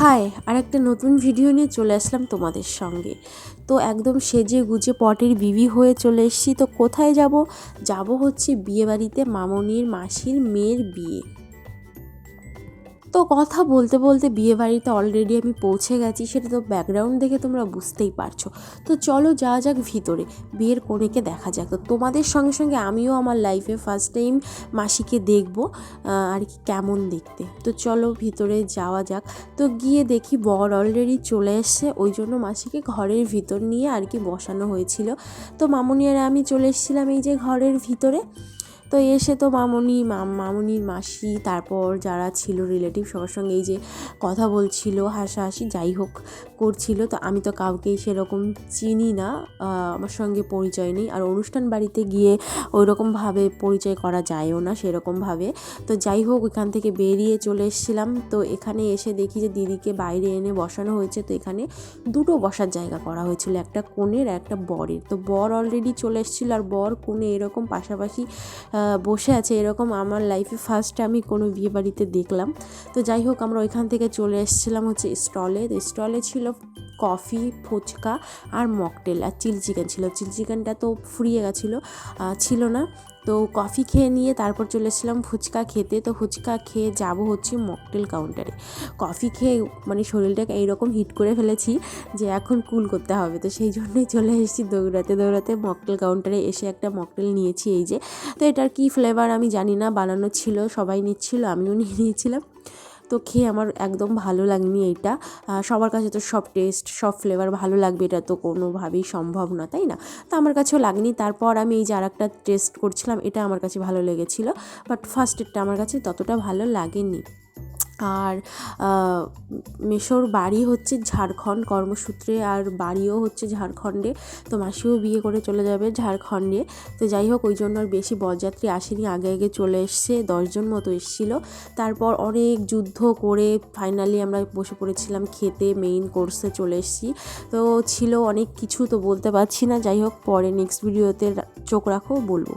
High, আর একটা নতুন video নিয়ে চলে আসলাম তোমাদের সঙ্গে। তো একদম সেজে গুজে পটের বিবি হয়ে চলে এসেছি। তো কোথায় যাব হচ্ছে বিয়েবাড়িতে, মামনির মাসির মেয়ের বিয়ে। তো কথা বলতে বলতে বিয়েবাড়িতে অলরেডি আমি পৌঁছে গেছি, সেটা তো ব্যাকগ্রাউন্ড দেখে তোমরা বুঝতেই পারছো। তো চলো যাওয়া যাক ভিতরে, বিয়ের কনেকে দেখা যাক। তো তোমাদের সঙ্গে সঙ্গে আমিও আমার লাইফে ফার্স্ট টাইম মাসিকে দেখবো আর কি কেমন দেখতে। তো চলো ভিতরে যাওয়া যাক। তো গিয়ে দেখি বর অলরেডি চলে এসছে, ওই জন্য মাসিকে ঘরের ভিতর নিয়ে আর কি বসানো হয়েছিল। তো মামনি আর আমি চলে এসেছিলাম এই যে ঘরের ভিতরে। তো এসে তো মামনির মাসি, তারপর যারা ছিল রিলেটিভ, সবার সঙ্গে এই যে কথা বলছিল, হাসাহাসি যাই হোক করছিল। তো আমি তো কাউকেই সেরকম চিনি না, আমার সঙ্গে পরিচয় নেই। আর অনুষ্ঠান বাড়িতে গিয়ে ওই রকমভাবে পরিচয় করা যায়ও না সেরকমভাবে। তো যাই হোক এখান থেকে বেরিয়ে চলে এসেছিলাম। তো এখানে এসে দেখি যে দিদিকে বাইরে এনে বসানো হয়েছে। তো এখানে দুটো বসার জায়গা করা হয়েছিল, একটা কনের আর একটা বরের। তো বর অলরেডি চলে এসেছিলো আর বর কনে এরকম পাশাপাশি বসে আছে, এরকম আমার লাইফে ফার্স্ট আমি কোনো বিয়ে বাড়িতে দেখলাম। তো যাই হোক আমরা ওইখান থেকে চলে এসেছিলাম হচ্ছে স্টলে। তো স্টলে ছিল কফি, ফুচকা আর মকটেল আর চিলি চিকেন ছিল। চিলি চিকেনটা তো ফুরিয়ে গেছিলো, ছিল না। তো কফি খেয়ে নিয়ে তারপর চলে এসেছিলাম ফুচকা খেতে। তো ফুচকা খেয়ে যাব হচ্ছে মকটেল কাউন্টারে। কফি খেয়ে মানে শরীরটাকে এইরকম হিট করে ফেলেছি যে এখন কুল করতে হবে। তো সেই জন্যই চলে এসেছি দৌড়াতে দৌড়াতে মকটেল কাউন্টারে। এসে একটা মকটেল নিয়েছি এই যে। তো এটার কী ফ্লেভার আমি জানি না, বানানো ছিল, সবাই নিচ্ছিল, আমিও নিয়ে নিয়েছিলাম। তো খেয়ে আমার একদম ভালো লাগেনি এইটা। সবার কাছে তো সব টেস্ট, সব ফ্লেভার ভালো লাগবে এটা তো কোনোভাবেই সম্ভব না, তাই না? তো আমার কাছেও লাগেনি। তারপর আমি এই যে আর একটা টেস্ট করছিলাম, এটা আমার কাছে ভালো লেগেছিলো, বাট ফার্স্টেরটা আমার কাছে ততটা ভালো লাগেনি। আর মেসোর বাড়ি হচ্ছে ঝাড়খণ্ড কর্মসূত্রে, আর বাড়িও হচ্ছে ঝাড়খণ্ডে। তো মাসিও বিয়ে করে চলে যাবে ঝাড়খণ্ডে। তো যাই হোক ওই জন্য আর বেশি বরযাত্রী আসেনি, আগে আগে চলে এসছে, 10 জন মতো এসেছিলো। তারপর অনেক যুদ্ধ করে ফাইনালি আমরা বসে পড়েছিলাম খেতে, মেইন কোর্সে চলে এসেছি। তো ছিল অনেক কিছু, তো বলতে পারছি না। যাই হোক পরে নেক্সট ভিডিওতে চোখ রাখো, বলবো।